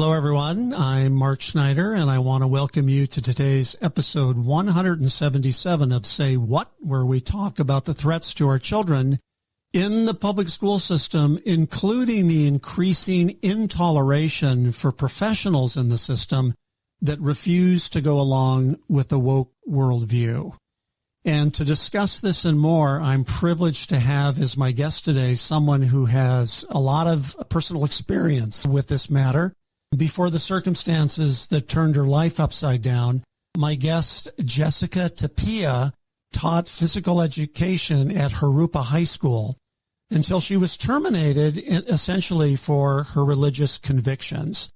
Hello, everyone. I'm Mark Schneider, and I want to welcome you to today's episode 177 of Say What, where we talk about the threats to our children in the public school system, including the increasing intoleration for professionals in the system that refuse to go along with the woke worldview. And to discuss this and more, I'm privileged to have as my guest today someone who has a lot of personal experience with this matter. Before the circumstances that turned her life upside down, my guest, Jessica Tapia, taught physical education at Jurupa High School until she was terminated essentially for her religious convictions.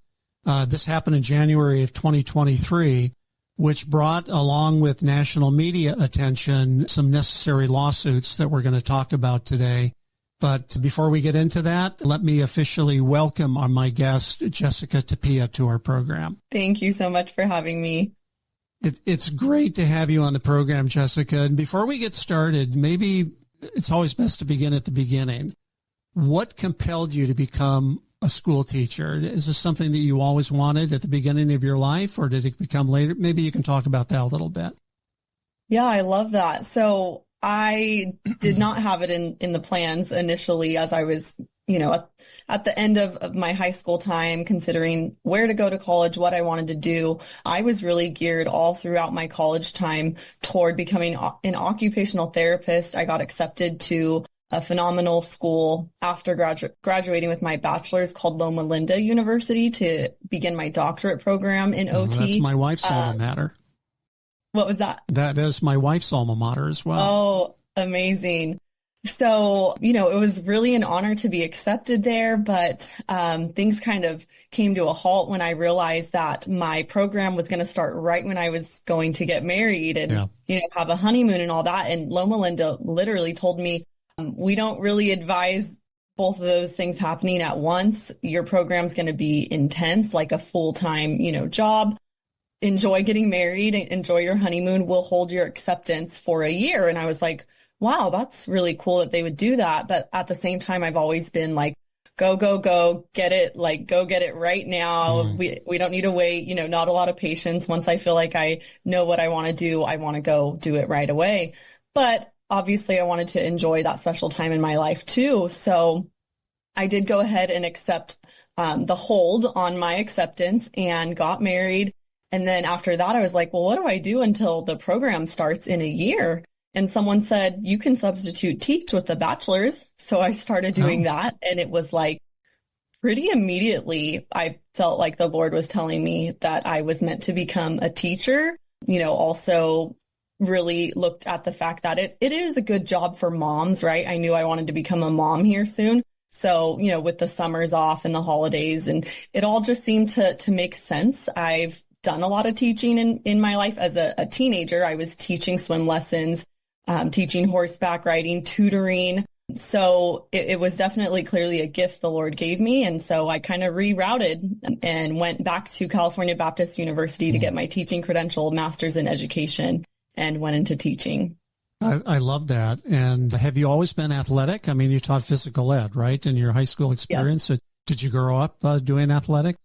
This happened in January of 2023, which brought, along with national media attention, some necessary lawsuits that we're going to talk about today. But before we get into that, let me officially welcome my guest, Jessica Tapia, to our program. Thank you so much for having me. It's great to have you on the program, Jessica. And before we get started, maybe it's always best to begin at the beginning. What compelled you to become a school teacher? Is this something that you always wanted at the beginning of your life, or did it become later? Maybe you can talk about that a little bit. Yeah, I love that. So I did not have it in the plans initially as I was, at the end of my high school time, considering where to go to college, what I wanted to do. I was really geared all throughout my college time toward becoming an occupational therapist. I got accepted to a phenomenal school after graduating with my bachelor's called Loma Linda University to begin my doctorate program in OT. That's my wife's alma mater. What was that? That is my wife's alma mater as well. Oh, amazing. So, it was really an honor to be accepted there, but things kind of came to a halt when I realized that my program was going to start right when I was going to get married and, have a honeymoon and all that. And Loma Linda literally told me, we don't really advise both of those things happening at once. Your program's going to be intense, like a full-time, job. Enjoy getting married, enjoy your honeymoon. We'll hold your acceptance for a year. And I was like, wow, that's really cool that they would do that. But at the same time, I've always been like, go, get it, go get it right now. We don't need to wait, not a lot of patience. Once I feel like I know what I want to do, I want to go do it right away. But obviously I wanted to enjoy that special time in my life too. So I did go ahead and accept the hold on my acceptance and got married. And then after that, I was like, well, what do I do until the program starts in a year? And someone said, you can substitute teach with the bachelor's. So I started doing that. And it was like pretty immediately, I felt like the Lord was telling me that I was meant to become a teacher. Also really looked at the fact that it is a good job for moms, right? I knew I wanted to become a mom here soon. So, with the summers off and the holidays, and it all just seemed to make sense. I've done a lot of teaching in my life. As a teenager, I was teaching swim lessons, teaching horseback riding, tutoring. So it was definitely clearly a gift the Lord gave me. And so I kind of rerouted and went back to California Baptist University to get my teaching credential, master's in education, and went into teaching. I love that. And have you always been athletic? I mean, you taught physical ed, right, in your high school experience. Yeah. So did you grow up doing athletics?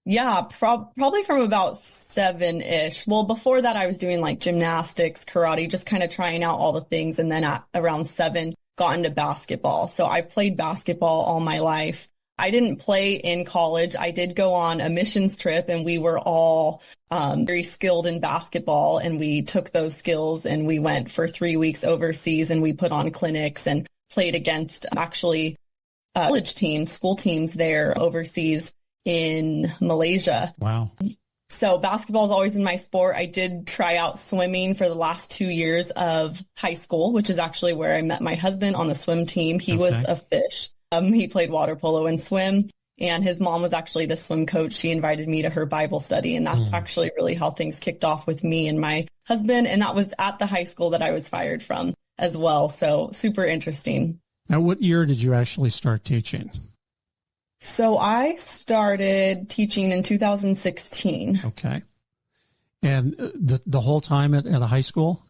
Yeah, probably from about 7-ish. Well, before that, I was doing like gymnastics, karate, just kind of trying out all the things. And then at around 7, got into basketball. So I played basketball all my life. I didn't play in college. I did go on a missions trip, and we were all very skilled in basketball. And we took those skills and we went for 3 weeks overseas, and we put on clinics and played against actually college teams, school teams there overseas in Malaysia. Wow. So basketball is always in my sport. I did try out swimming for the last 2 years of high school, which is actually where I met my husband on the swim team. He was a fish. He played water polo and swim, and his mom was actually the swim coach. She invited me to her Bible study, and that's actually really how things kicked off with me and my husband. And that was at the high school that I was fired from as well. So super interesting. Now, what year did you actually start teaching? So I started teaching in 2016. Okay. And the whole time at a high school?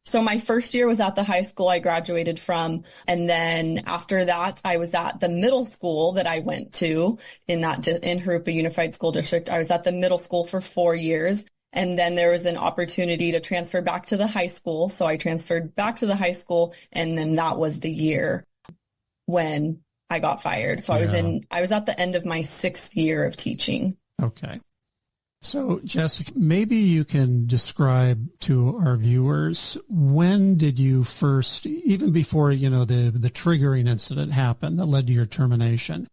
So my first year was at the high school I graduated from. And then after that, I was at the middle school that I went to in Jurupa Unified School District. I was at the middle school for 4 years. And then there was an opportunity to transfer back to the high school. So I transferred back to the high school. And then that was the year when I got fired. So I was at the end of my 6th year of teaching. Okay. So, Jessica, maybe you can describe to our viewers, when did you first, even before, the triggering incident happened that led to your termination,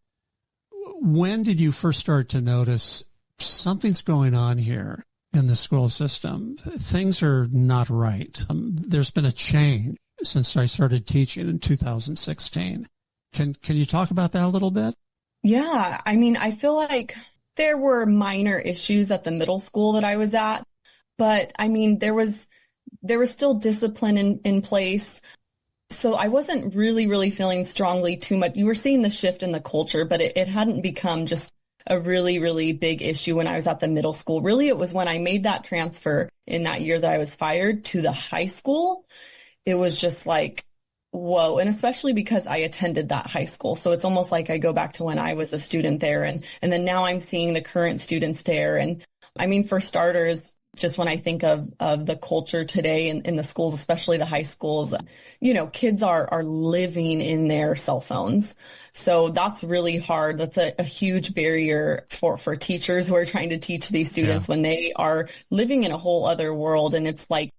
when did you first start to notice something's going on here in the school system? Things are not right. There's been a change since I started teaching in 2016. Can you talk about that a little bit? Yeah. I mean, I feel like there were minor issues at the middle school that I was at, but I mean, there was still discipline in place. So I wasn't really feeling strongly too much. You were seeing the shift in the culture, but it hadn't become just a really big issue when I was at the middle school. Really, it was when I made that transfer in that year that I was fired to the high school. It was just like, whoa. And especially because I attended that high school. So it's almost like I go back to when I was a student there. And then now I'm seeing the current students there. And I mean, for starters, just when I think of the culture today in the schools, especially the high schools, kids are living in their cell phones. So that's really hard. That's a huge barrier for teachers who are trying to teach these students when they are living in a whole other world. And it's like,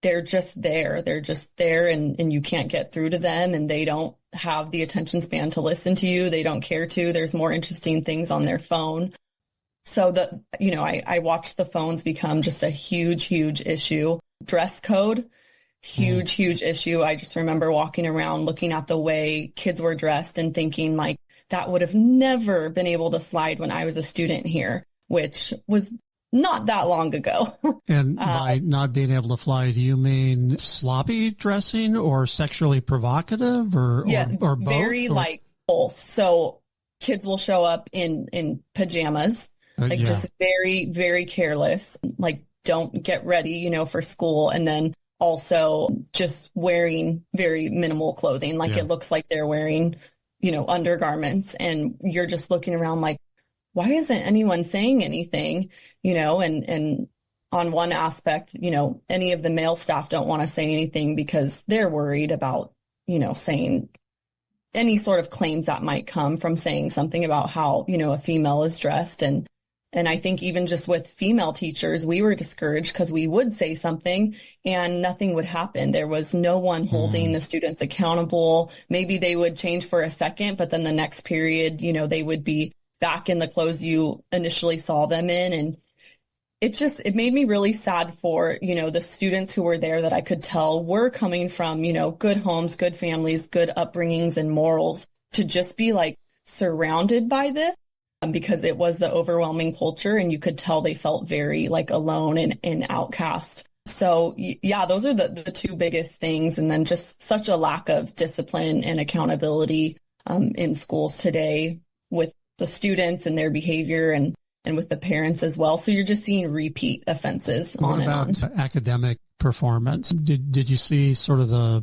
they're just there. They're just there and you can't get through to them and they don't have the attention span to listen to you. They don't care to. There's more interesting things on their phone. So I watched the phones become just a huge issue. Dress code, huge issue. I just remember walking around looking at the way kids were dressed and thinking like that would have never been able to slide when I was a student here, which was not that long ago. And by not being able to fly, do you mean sloppy dressing or sexually provocative or both? Very like both. So kids will show up in pajamas, just very careless, like don't get ready, for school. And then also just wearing very minimal clothing. Like it looks like they're wearing, undergarments and you're just looking around like, why isn't anyone saying anything, and on one aspect, any of the male staff don't want to say anything because they're worried about, saying any sort of claims that might come from saying something about how, a female is dressed. And I think even just with female teachers, we were discouraged because we would say something and nothing would happen. There was no one holding the students accountable. Maybe they would change for a second, but then the next period, they would be back in the clothes you initially saw them in. And it made me really sad for, the students who were there that I could tell were coming from, good homes, good families, good upbringings and morals to just be like surrounded by this because it was the overwhelming culture and you could tell they felt very like alone and outcast. So yeah, those are the two biggest things. And then just such a lack of discipline and accountability in schools today with the students and their behavior and with the parents as well. So you're just seeing repeat offenses on and on. What about academic performance? Did you see sort of the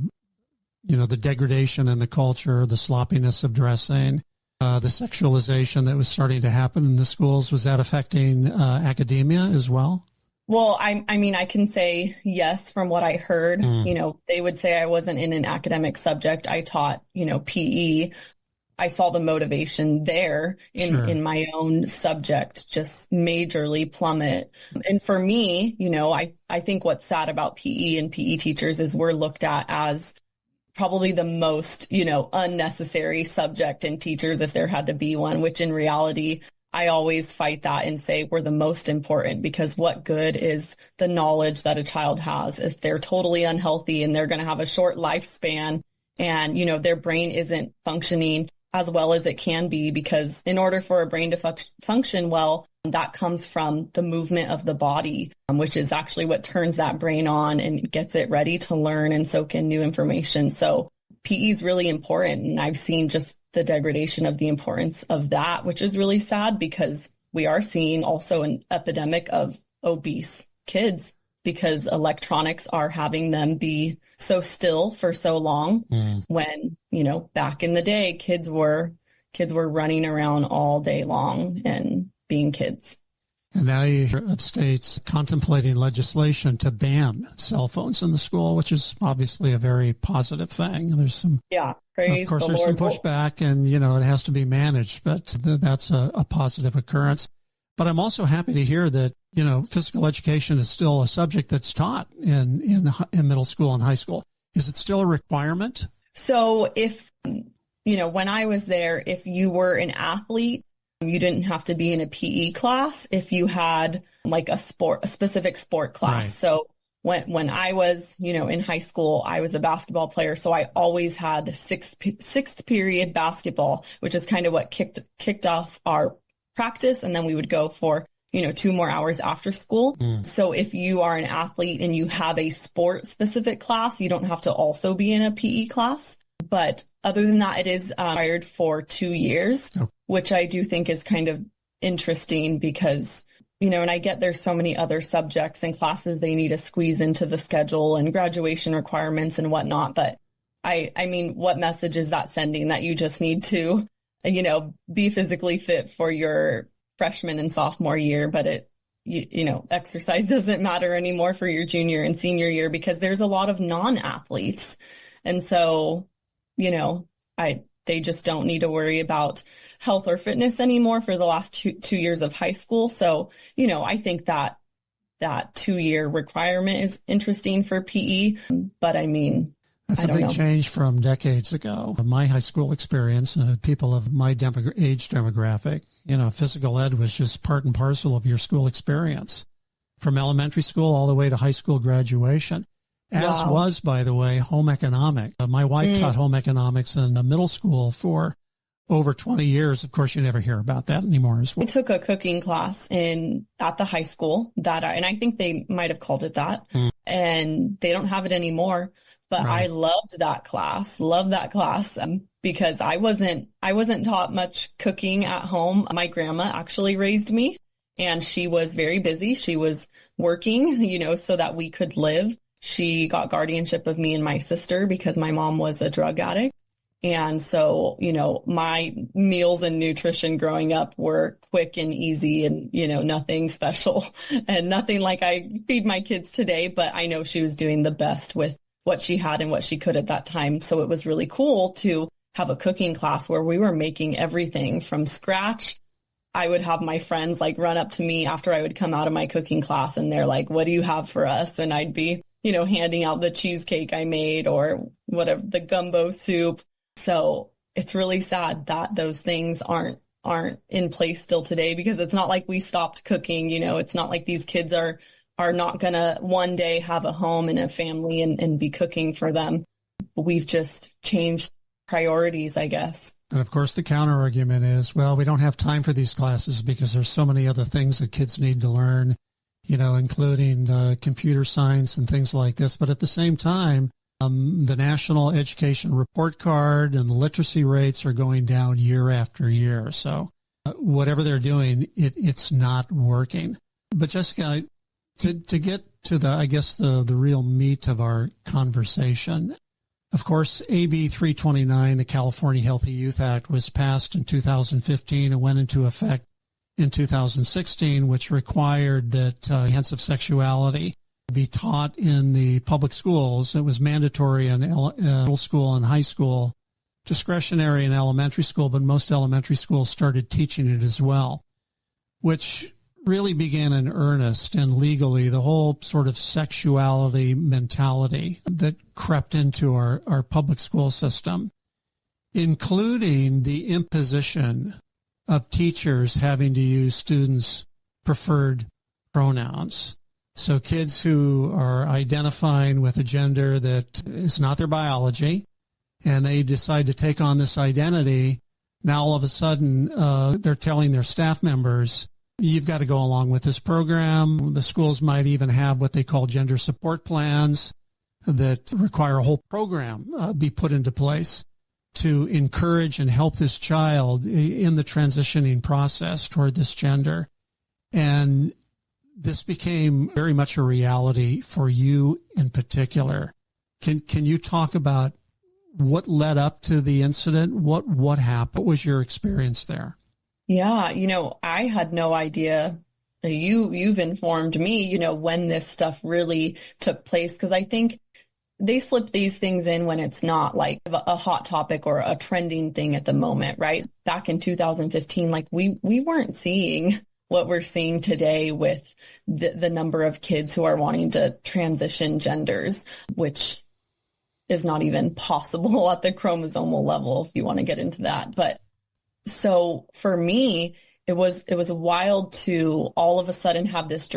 degradation in the culture, the sloppiness of dressing, the sexualization that was starting to happen in the schools? Was that affecting academia as well? Well, I mean, I can say yes from what I heard. They would say I wasn't in an academic subject. I taught, PE. I saw the motivation there in my own subject just majorly plummet. And for me, I think what's sad about PE and PE teachers is we're looked at as probably the most, unnecessary subject in teachers if there had to be one, which in reality, I always fight that and say we're the most important because what good is the knowledge that a child has if they're totally unhealthy and they're going to have a short lifespan and, their brain isn't functioning as well as it can be, because in order for a brain to function well, that comes from the movement of the body, which is actually what turns that brain on and gets it ready to learn and soak in new information. So PE is really important. And I've seen just the degradation of the importance of that, which is really sad because we are seeing also an epidemic of obese kids because electronics are having them be so still for so long when, back in the day, kids were running around all day long and being kids. And now you hear of states contemplating legislation to ban cell phones in the school, which is obviously a very positive thing. There's some, praise of course, the there's Lord. some pushback, and it has to be managed, but that's a positive occurrence. But I'm also happy to hear that physical education is still a subject that's taught in middle school and high school. Is it still a requirement? So if when I was there, if you were an athlete, you didn't have to be in a PE class if you had like a specific sport class. Right. So when I was, in high school, I was a basketball player. So I always had sixth period basketball, which is kind of what kicked off our practice. And then we would go for, 2 more hours after school. So if you are an athlete and you have a sport specific class, you don't have to also be in a PE class. But other than that, it is required for 2 years, which I do think is kind of interesting because, and I get there's so many other subjects and classes they need to squeeze into the schedule and graduation requirements and whatnot. But I mean, what message is that sending that you just need to, be physically fit for your freshman and sophomore year, but exercise doesn't matter anymore for your junior and senior year because there's a lot of non-athletes. And so, they just don't need to worry about health or fitness anymore for the last two years of high school. So, I think that 2-year requirement is interesting for PE, but I mean, that's a big change from decades ago. My high school experience, people of my age demographic, physical ed was just part and parcel of your school experience from elementary school all the way to high school graduation. As was, by the way, home economics. My wife taught home economics in middle school for over 20 years. Of course, you never hear about that anymore as well. I took a cooking class at the high school and I think they might have called it that, and they don't have it anymore. But right. I loved that class because I wasn't taught much cooking at home. My grandma actually raised me, and she was very busy. She was working, so that we could live. She got guardianship of me and my sister because my mom was a drug addict. And so, my meals and nutrition growing up were quick and easy and, nothing special and nothing like I feed my kids today. But I know she was doing the best with what she had and what she could at that time. So it was really cool to have a cooking class where we were making everything from scratch. I would have my friends run up to me after I would come out of my cooking class and they're like, "What do you have for us?" And I'd be, handing out the cheesecake I made or whatever, the gumbo soup. So it's really sad that those things aren't in place still today because it's not like we stopped cooking. It's not like these kids are not going to one day have a home and a family and be cooking for them. We've just changed priorities, I guess. And of course, the counter argument is, well, we don't have time for these classes because there's so many other things that kids need to learn, including computer science and things like this. But at the same time, the National Education Report Card and the literacy rates are going down year after year. So whatever they're doing, it's not working. But Jessica, to get to the real meat of our conversation, of course, AB 329, the California Healthy Youth Act, was passed in 2015 and went into effect in 2016, which required that comprehensive sexuality be taught in the public schools. It was mandatory in middle school and high school, discretionary in elementary school, but most elementary schools started teaching it as well, which really began in earnest and legally the whole sort of sexuality mentality that crept into our public school system, including the imposition of teachers having to use students' preferred pronouns. So kids who are identifying with a gender that is not their biology, and they decide to take on this identity, now all of a sudden they're telling their staff members, you've got to go along with this program. The schools might even have what they call gender support plans that require a whole program be put into place to encourage and help this child in the transitioning process toward this gender. And this became very much a reality for you in particular. Can you talk about what led up to the incident? What happened? What was your experience there? Yeah, I had no idea. You've informed me, when this stuff really took place, because I think they slip these things in when it's not like a hot topic or a trending thing at the moment, right? Back in 2015, like we weren't seeing what we're seeing today with the number of kids who are wanting to transition genders, which is not even possible at the chromosomal level if you want to get into that. But so for me, it was wild to all of a sudden have these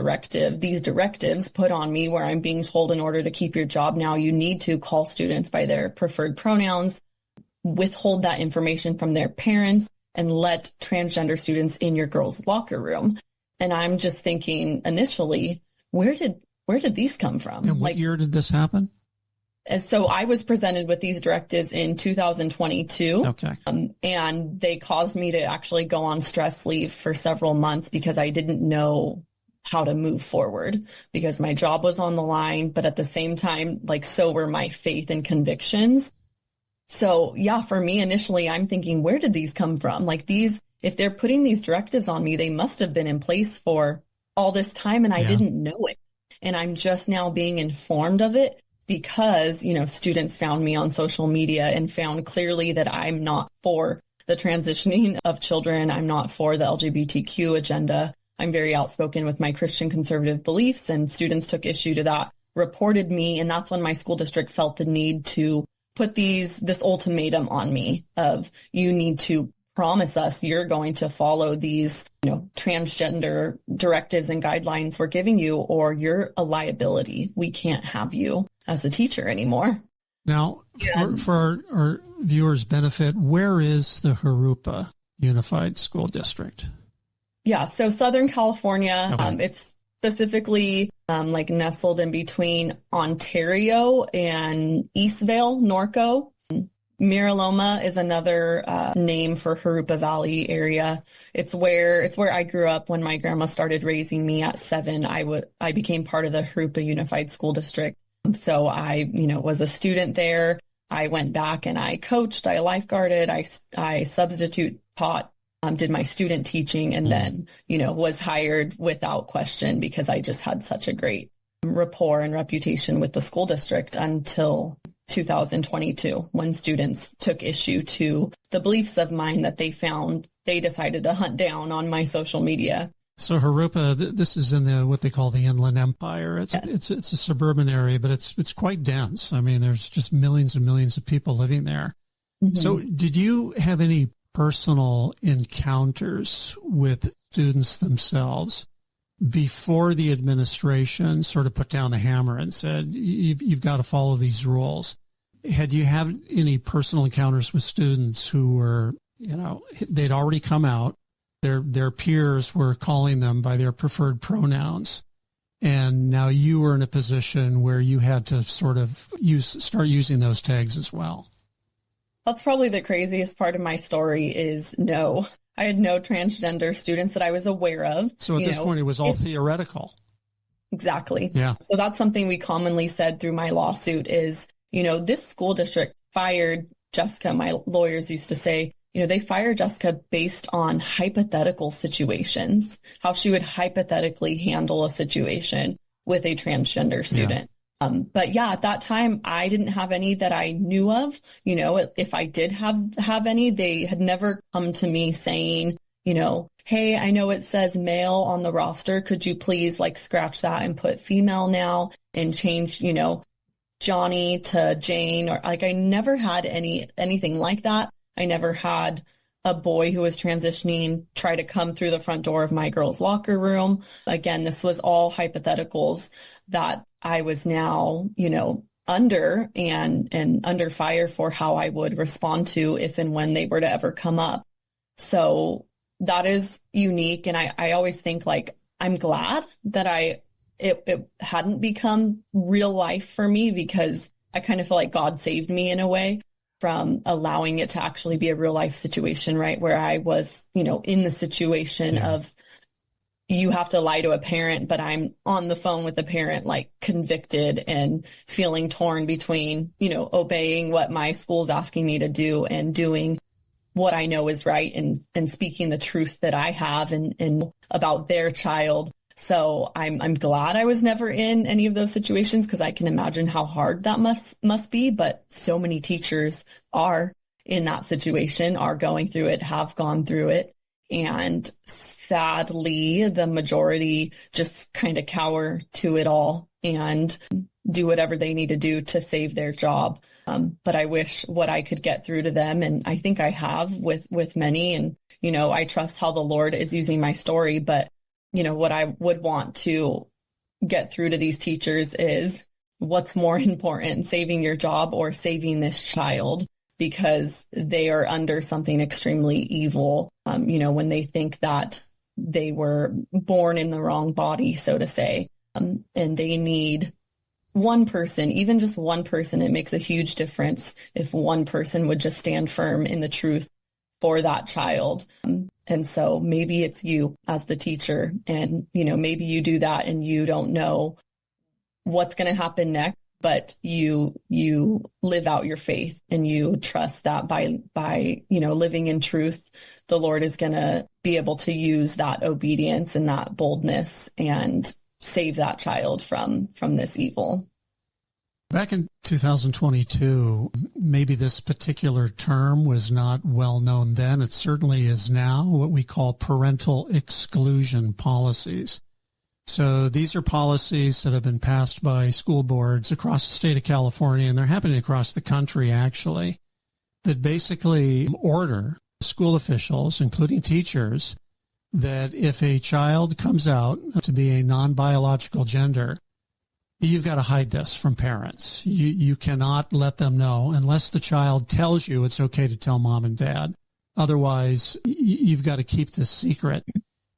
directives put on me where I'm being told, in order to keep your job now, you need to call students by their preferred pronouns, withhold that information from their parents, and let transgender students in your girls' locker room. And I'm just thinking initially, where did these come from? And what year did this happen? And so I was presented with these directives in 2022. Okay. And they caused me to actually go on stress leave for several months because I didn't know how to move forward, because my job was on the line, but at the same time, like, so were my faith and convictions. So yeah, for me initially, I'm thinking, where did these come from? Like, if they're putting these directives on me, they must have been in place for all this time and I didn't know it. And I'm just now being informed of it because, students found me on social media and found clearly that I'm not for the transitioning of children. I'm not for the LGBTQ agenda. I'm very outspoken with my Christian conservative beliefs, and students took issue to that, reported me. And that's when my school district felt the need to put this ultimatum on me of, you need to promise us you're going to follow these, transgender directives and guidelines we're giving you, or you're a liability. We can't have you as a teacher anymore. Now, for our viewers' benefit, where is the Jurupa Unified School District? Yeah, so Southern California. Okay. It's specifically like nestled in between Ontario and Eastvale, Norco. Miraloma is another name for Jurupa Valley area. It's where I grew up. When my grandma started raising me at 7, I became part of the Jurupa Unified School District. So I, was a student there. I went back and I coached, I lifeguarded, I substitute taught, did my student teaching, and then, was hired without question because I just had such a great rapport and reputation with the school district until 2022, when students took issue to the beliefs of mine that they decided to hunt down on my social media. So Jurupa, this is in what they call the Inland Empire. It's a suburban area, but it's quite dense. I mean, there's just millions and millions of people living there. Mm-hmm. So did you have any personal encounters with students themselves before the administration sort of put down the hammer and said, you've got to follow these rules? Had you had any personal encounters with students who were, they'd already come out, their peers were calling them by their preferred pronouns, and now you were in a position where you had to sort of start using those tags as well? That's probably the craziest part of my story is no. I had no transgender students that I was aware of. So at this point, it was all theoretical. Exactly. Yeah. So that's something we commonly said through my lawsuit is, this school district fired Jessica. My lawyers used to say, they fired Jessica based on hypothetical situations, how she would hypothetically handle a situation with a transgender student. Yeah. But yeah, at that time, I didn't have any that I knew of. If I did have any, they had never come to me saying, hey, I know it says male on the roster. Could you please scratch that and put female now and change, Johnny to Jane? Or I never had anything like that. I never had a boy who was transitioning try to come through the front door of my girls' locker room. Again, this was all hypotheticals that I was now, under and under fire for how I would respond to if and when they were to ever come up. So that is unique. And I always think I'm glad that it hadn't become real life for me, because I kind of feel like God saved me in a way from allowing it to actually be a real life situation, right? Where I was, in the situation of you have to lie to a parent, but I'm on the phone with the parent, like convicted and feeling torn between, obeying what my school's asking me to do and doing what I know is right and speaking the truth that I have and about their child. So I'm glad I was never in any of those situations, because I can imagine how hard that must be. But so many teachers are in that situation, are going through it, have gone through it. And sadly, the majority just kind of cower to it all and do whatever they need to do to save their job. But I wish what I could get through to them. And I think I have with many. And, I trust how the Lord is using my story. But, what I would want to get through to these teachers is what's more important, saving your job or saving this child, because they are under something extremely evil. When they think that they were born in the wrong body, so to say, and they need one person, even just one person. It makes a huge difference if one person would just stand firm in the truth for that child. And so maybe it's you as the teacher, and, maybe you do that and you don't know what's going to happen next, but you live out your faith and you trust that by living in truth, the Lord is going to be able to use that obedience and that boldness and save that child from this evil. Back in 2022, maybe this particular term was not well known then. It certainly is now, what we call parental exclusion policies. So these are policies that have been passed by school boards across the state of California, and they're happening across the country, actually, that basically order school officials, including teachers, that if a child comes out to be a non-biological gender, you've got to hide this from parents. You cannot let them know unless the child tells you it's okay to tell mom and dad. Otherwise, you've got to keep this secret.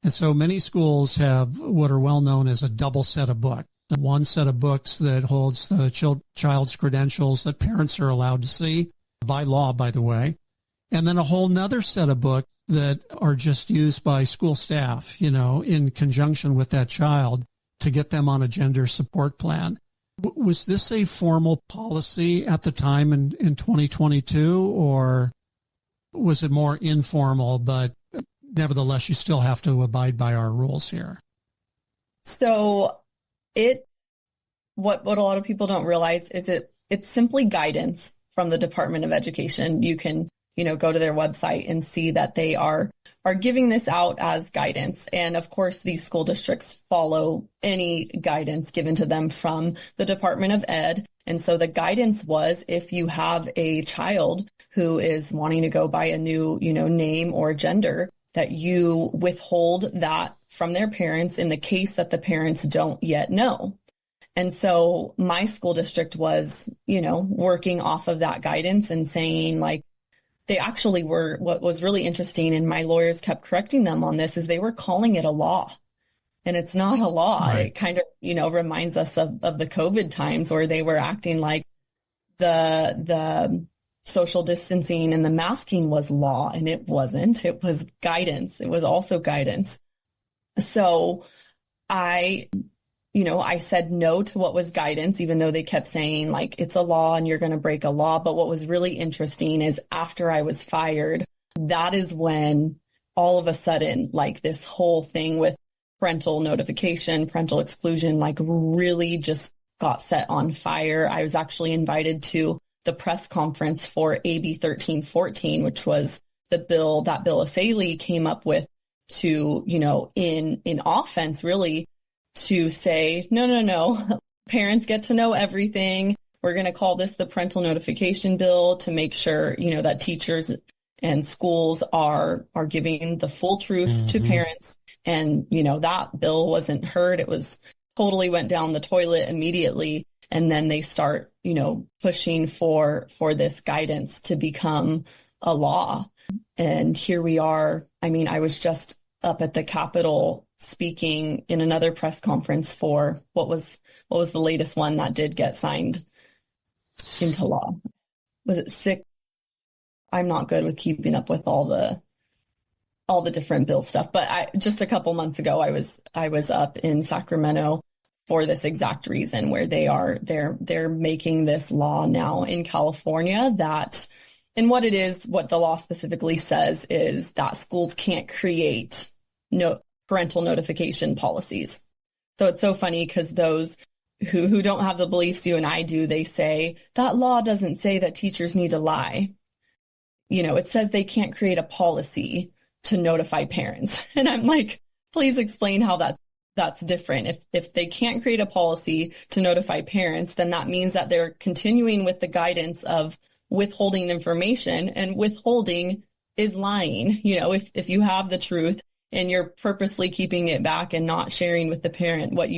And so many schools have what are well known as a double set of books. One set of books that holds the child's credentials that parents are allowed to see, by law, by the way. And then a whole nother set of books that are just used by school staff, in conjunction with that child, to get them on a gender support plan. Was this a formal policy at the time in 2022, or was it more informal, but nevertheless you still have to abide by our rules here? So what a lot of people don't realize is it's simply guidance from the Department of Education. You can, go to their website and see that they are giving this out as guidance. And of course, these school districts follow any guidance given to them from the Department of Ed. And so the guidance was, if you have a child who is wanting to go by a new, name or gender, that you withhold that from their parents in the case that the parents don't yet know. And so my school district was, working off of that guidance and saying, like, they actually were, what was really interesting, and my lawyers kept correcting them on this, is they were calling it a law. And it's not a law. Right. It kind of, reminds us of the COVID times where they were acting like the social distancing and the masking was law, and it wasn't. It was guidance. It was also guidance. So I said no to what was guidance, even though they kept saying, like, it's a law and you're going to break a law. But what was really interesting is after I was fired, that is when all of a sudden, like, this whole thing with parental notification, parental exclusion, like, really just got set on fire. I was actually invited to the press conference for AB 1314, which was that Bill Afaley came up with to, in offense, really, to say, no, parents get to know everything. We're going to call this the parental notification bill to make sure, that teachers and schools are giving the full truth to parents. And, that bill wasn't heard. It was totally went down the toilet immediately. And then they start, pushing for this guidance to become a law. And here we are. I mean, I was just up at the Capitol speaking in another press conference for what was the latest one that did get signed into law. Was it 6? I'm not good with keeping up with all the all the different bill stuff. But just a couple months ago, I was up in Sacramento for this exact reason, where they're making this law now in California that, and what the law specifically says is that schools can't create parental notification policies. So it's so funny because those who don't have the beliefs you and I do, they say that law doesn't say that teachers need to lie. It says they can't create a policy to notify parents. And I'm like, please explain how that's different. If they can't create a policy to notify parents, then that means that they're continuing with the guidance of withholding information, and withholding is lying. If you have the truth and you're purposely keeping it back and not sharing with the parent what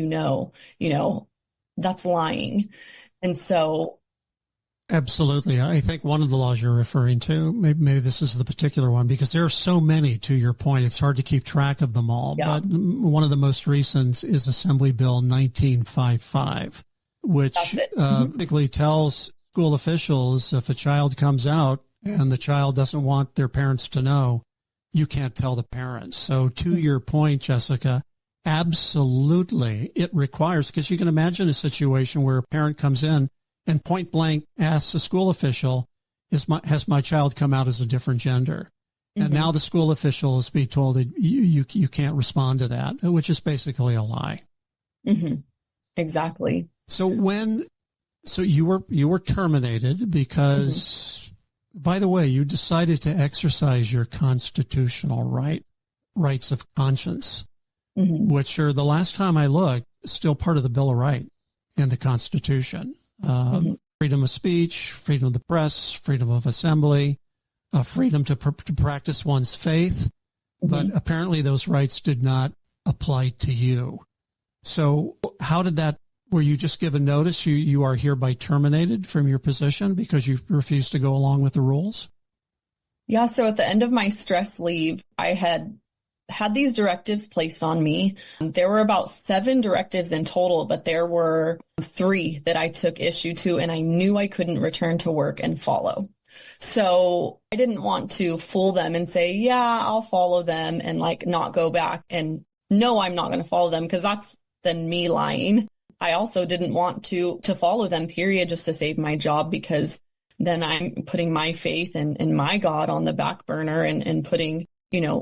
that's lying. And so. Absolutely. I think one of the laws you're referring to, maybe this is the particular one, because there are so many, to your point, it's hard to keep track of them all. Yeah. But one of the most recent is Assembly Bill 1955, which basically tells school officials if a child comes out and the child doesn't want their parents to know, you can't tell the parents. So to your point, Jessica, absolutely it requires, because you can imagine a situation where a parent comes in and point blank asks a school official, has my child come out as a different gender? Mm-hmm. And now the school official is being told that you can't respond to that, which is basically a lie. Mm-hmm. Exactly. So you were terminated because, by the way, you decided to exercise your constitutional rights of conscience, which are, the last time I looked, still part of the Bill of Rights in the Constitution. Freedom of speech, freedom of the press, freedom of assembly, freedom to practice one's faith. But apparently those rights did not apply to you. So how did that, were you just given notice you are hereby terminated from your position because you refused to go along with the rules? Yeah. So at the end of my stress leave, I had these directives placed on me. There were about 7 directives in total, but there were 3 that I took issue to, and I knew I couldn't return to work and follow. So I didn't want to fool them and say, yeah, I'll follow them, and not go back and no, I'm not going to follow them, because that's then me lying. I also didn't want to follow them, period, just to save my job, because then I'm putting my faith and my God on the back burner and putting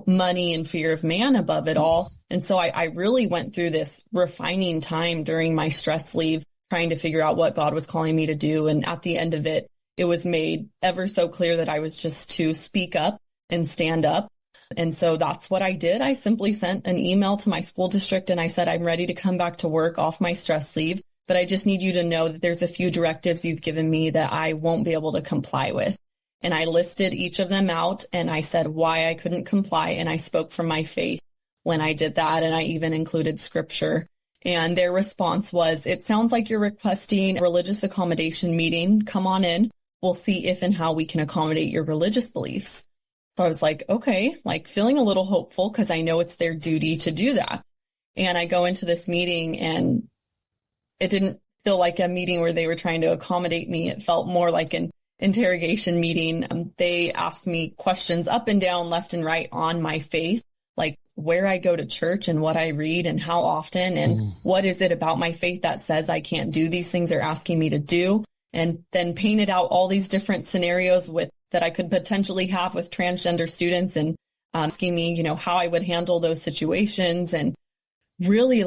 money and fear of man above it all. And so I really went through this refining time during my stress leave, trying to figure out what God was calling me to do. And at the end of it, it was made ever so clear that I was just to speak up and stand up. And so that's what I did. I simply sent an email to my school district and I said, I'm ready to come back to work off my stress leave, but I just need you to know that there's a few directives you've given me that I won't be able to comply with. And I listed each of them out, and I said why I couldn't comply, and I spoke from my faith when I did that, and I even included scripture. And their response was, it sounds like you're requesting a religious accommodation meeting. Come on in. We'll see if and how we can accommodate your religious beliefs. So I was like, okay, feeling a little hopeful, because I know it's their duty to do that. And I go into this meeting, and it didn't feel like a meeting where they were trying to accommodate me. It felt more like an interrogation meeting. They asked me questions up and down, left and right on my faith, like where I go to church and what I read and how often and what is it about my faith that says I can't do these things they're asking me to do, and then painted out all these different scenarios that I could potentially have with transgender students, and asking me, how I would handle those situations. And really,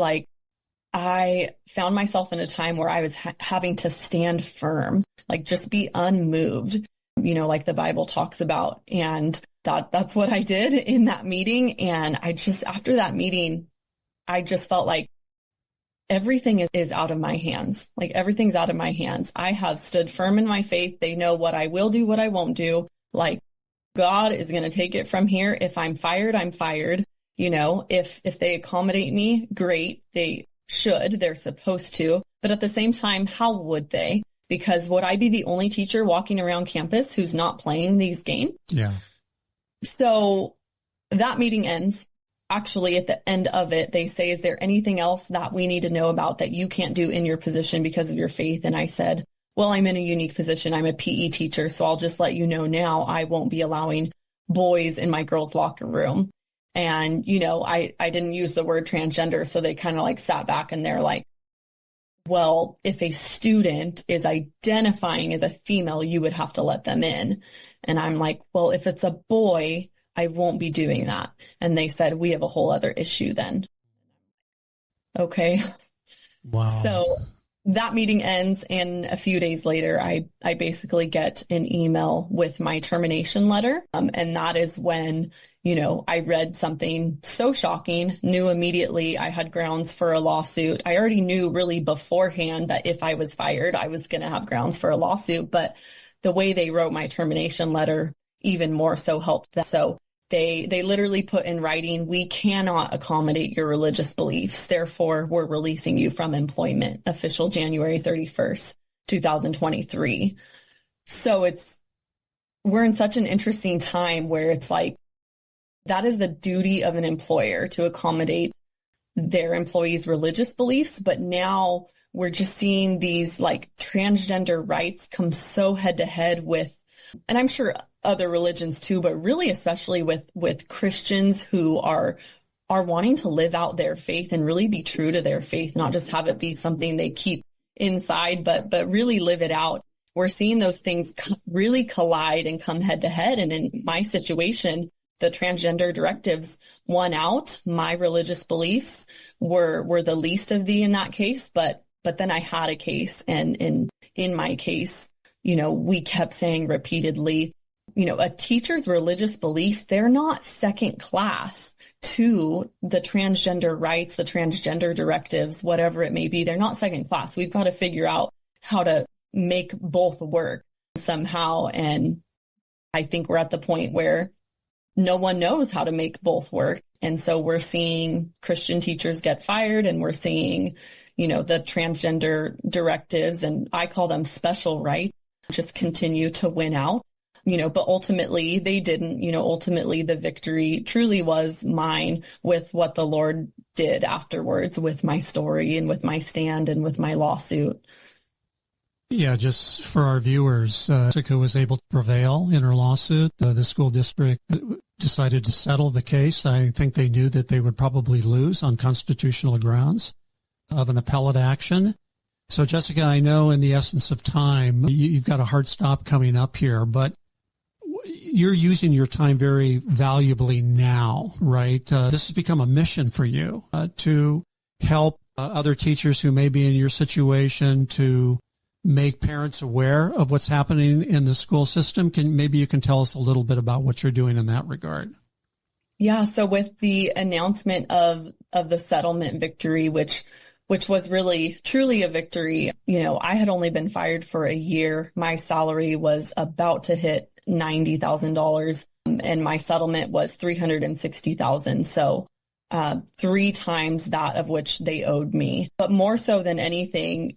I found myself in a time where I was having to stand firm, just be unmoved, like the Bible talks about. And that's what I did in that meeting. And after that meeting, I just felt like everything is out of my hands. Everything's out of my hands. I have stood firm in my faith. They know what I will do, what I won't do. God is going to take it from here. If I'm fired, I'm fired. If they accommodate me, great. They're supposed to, but at the same time, how would they? Because would I be the only teacher walking around campus who's not playing these games? Yeah. So that meeting ends. Actually, at the end of it, they say, is there anything else that we need to know about that you can't do in your position because of your faith? And I said, well, I'm in a unique position. I'm a PE teacher, so I'll just let you know now I won't be allowing boys in my girls' locker room. And, I didn't use the word transgender. So they kind of like sat back and they're like, well, if a student is identifying as a female, you would have to let them in. And I'm like, well, if it's a boy, I won't be doing that. And they said, we have a whole other issue then. Okay. Wow. So that meeting ends, and a few days later, I basically get an email with my termination letter. And that is when, I read something so shocking, knew immediately I had grounds for a lawsuit. I already knew really beforehand that if I was fired, I was going to have grounds for a lawsuit. But the way they wrote my termination letter even more so helped them. So they literally put in writing, we cannot accommodate your religious beliefs. Therefore, we're releasing you from employment, official January 31st, 2023. So we're in such an interesting time where it's like, that is the duty of an employer to accommodate their employees' religious beliefs. But now we're just seeing these like transgender rights come so head to head with, and I'm sure other religions too, but really especially with Christians who are wanting to live out their faith and really be true to their faith, not just have it be something they keep inside, but really live it out. We're seeing those things really collide and come head to head. And in my situation, the transgender directives won out. My religious beliefs were the least of the in that case, but then I had a case, and in my case, we kept saying repeatedly, a teacher's religious beliefs, they're not second class to the transgender rights, the transgender directives, whatever it may be. They're not second class. We've got to figure out how to make both work somehow. And I think we're at the point where no one knows how to make both work. And so we're seeing Christian teachers get fired, and we're seeing, the transgender directives, and I call them special rights, just continue to win out. But ultimately they didn't. Ultimately the victory truly was mine with what the Lord did afterwards, with my story and with my stand and with my lawsuit. Yeah, just for our viewers, Jessica was able to prevail in her lawsuit. The school district decided to settle the case. I think they knew that they would probably lose on constitutional grounds of an appellate action. So, Jessica, I know in the essence of time, you've got a hard stop coming up here, but you're using your time very valuably now, right? This has become a mission for you to help other teachers who may be in your situation, to make parents aware of what's happening in the school system. Maybe you can tell us a little bit about what you're doing in that regard. Yeah. So with the announcement of the settlement victory, which was really truly a victory, I had only been fired for a year. My salary was about to hit $90,000, and my settlement was $360,000. So 3 times that of which they owed me. But more so than anything,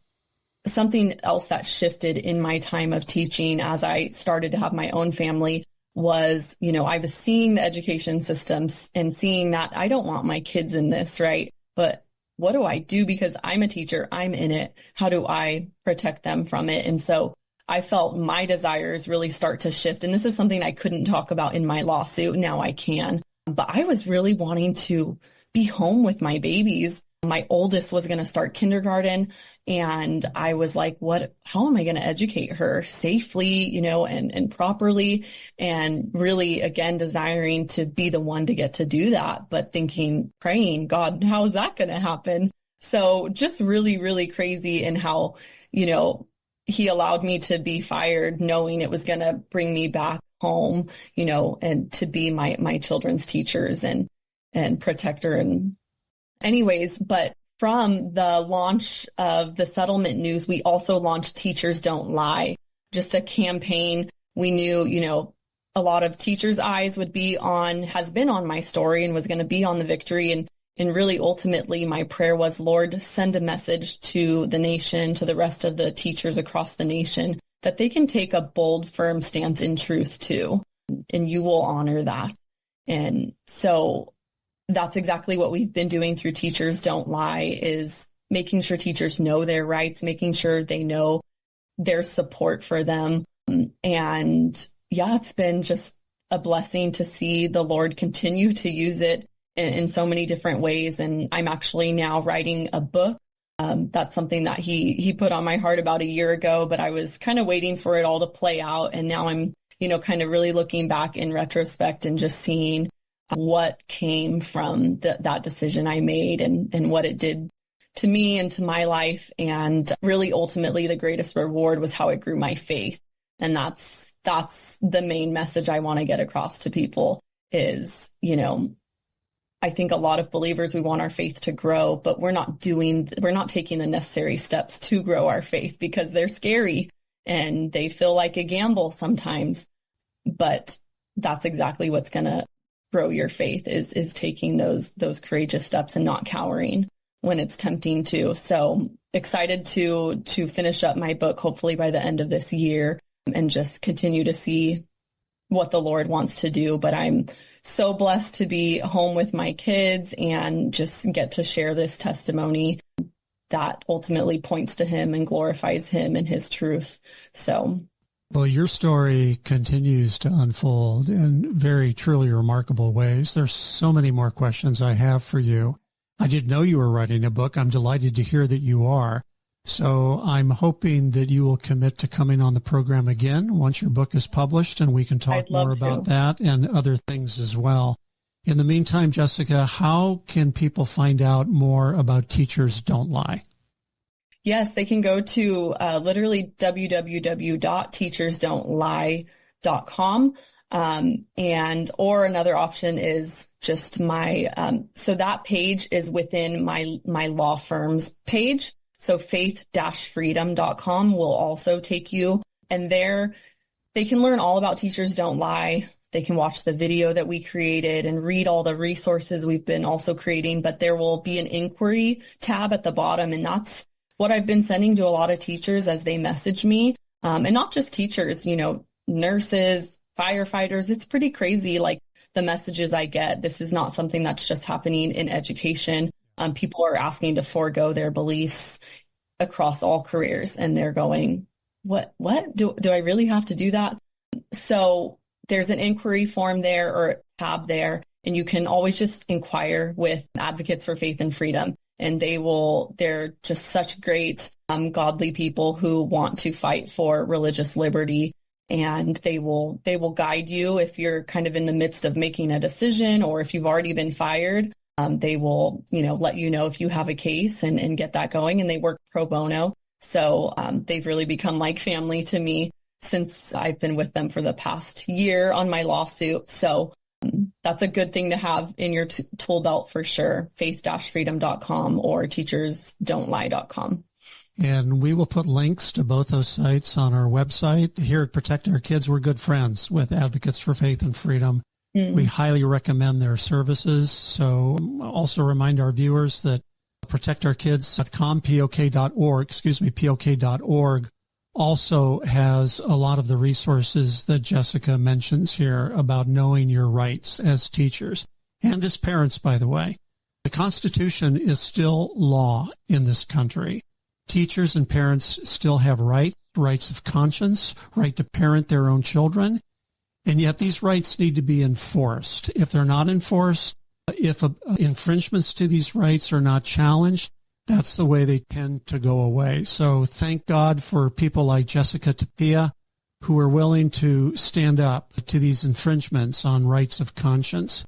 something else that shifted in my time of teaching as I started to have my own family was, I was seeing the education systems and seeing that I don't want my kids in this, right? But what do I do? Because I'm a teacher, I'm in it. How do I protect them from it? And so I felt my desires really start to shift. And this is something I couldn't talk about in my lawsuit. Now I can. But I was really wanting to be home with my babies. My oldest was going to start kindergarten, and I was like, how am I going to educate her safely, and properly, and really, again, desiring to be the one to get to do that, but praying, God, how is that going to happen? So just really, really crazy in how, he allowed me to be fired, knowing it was going to bring me back home, and to be my children's teachers and protector. And anyways, but from the launch of the settlement news, we also launched Teachers Don't Lie, just a campaign. We knew, a lot of teachers' eyes has been on my story and was going to be on the victory. And really, ultimately, my prayer was, Lord, send a message to the nation, to the rest of the teachers across the nation, that they can take a bold, firm stance in truth too, and you will honor that. And so that's exactly what we've been doing through Teachers Don't Lie, is making sure teachers know their rights, making sure they know there's support for them. And yeah, it's been just a blessing to see the Lord continue to use it in so many different ways. And I'm actually now writing a book. That's something that he put on my heart about a year ago, but I was kind of waiting for it all to play out. And now I'm, kind of really looking back in retrospect and just seeing what came from that decision I made and what it did to me and to my life. And really, ultimately, the greatest reward was how it grew my faith. And that's the main message I want to get across to people is, I think a lot of believers, we want our faith to grow, but we're not taking the necessary steps to grow our faith because they're scary and they feel like a gamble sometimes. But that's exactly what's going to grow your faith is taking those courageous steps and not cowering when it's tempting to. So excited to finish up my book, hopefully by the end of this year, and just continue to see what the Lord wants to do. But I'm so blessed to be home with my kids and just get to share this testimony that ultimately points to Him and glorifies Him and His truth. So. Well, your story continues to unfold in very truly remarkable ways. There's so many more questions I have for you. I didn't know you were writing a book. I'm delighted to hear that you are. So I'm hoping that you will commit to coming on the program again once your book is published, and we can talk more about that and other things as well. In the meantime, Jessica, how can people find out more about Teachers Don't Lie? Yes, they can go to literally www.teachersdon'tlie.com. Or another option is just so that page is within my law firm's page. So faith-freedom.com will also take you. And there they can learn all about Teachers Don't Lie. They can watch the video that we created and read all the resources we've been also creating. But there will be an inquiry tab at the bottom. And that's what I've been sending to a lot of teachers as they message me. And not just teachers, nurses, firefighters. It's pretty crazy, like the messages I get. This is not something that's just happening in education. People are asking to forego their beliefs across all careers, and they're going, what do I really have to do that? So there's an inquiry form there or a tab there, and you can always just inquire with Advocates for Faith and Freedom. And they're just such great, godly people who want to fight for religious liberty. And they will guide you if you're kind of in the midst of making a decision, or if you've already been fired. They will, let you know if you have a case and get that going. And they work pro bono. So they've really become like family to me since I've been with them for the past year on my lawsuit. So that's a good thing to have in your tool belt for sure. faith-freedom.com or teachersdon'tlie.com. And we will put links to both those sites on our website. Here at Protect Our Kids, we're good friends with Advocates for Faith and Freedom. We highly recommend their services. So also remind our viewers that protectourkids.com, POK.org, also has a lot of the resources that Jessica mentions here about knowing your rights as teachers and as parents, by the way. The Constitution is still law in this country. Teachers and parents still have rights of conscience, right to parent their own children, and yet these rights need to be enforced. If they're not enforced, if infringements to these rights are not challenged, that's the way they tend to go away. So thank God for people like Jessica Tapia who are willing to stand up to these infringements on rights of conscience.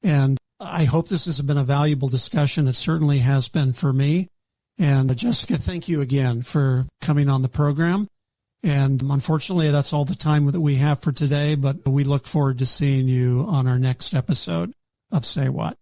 And I hope this has been a valuable discussion. It certainly has been for me. And Jessica, thank you again for coming on the program. And unfortunately, that's all the time that we have for today, but we look forward to seeing you on our next episode of Say What.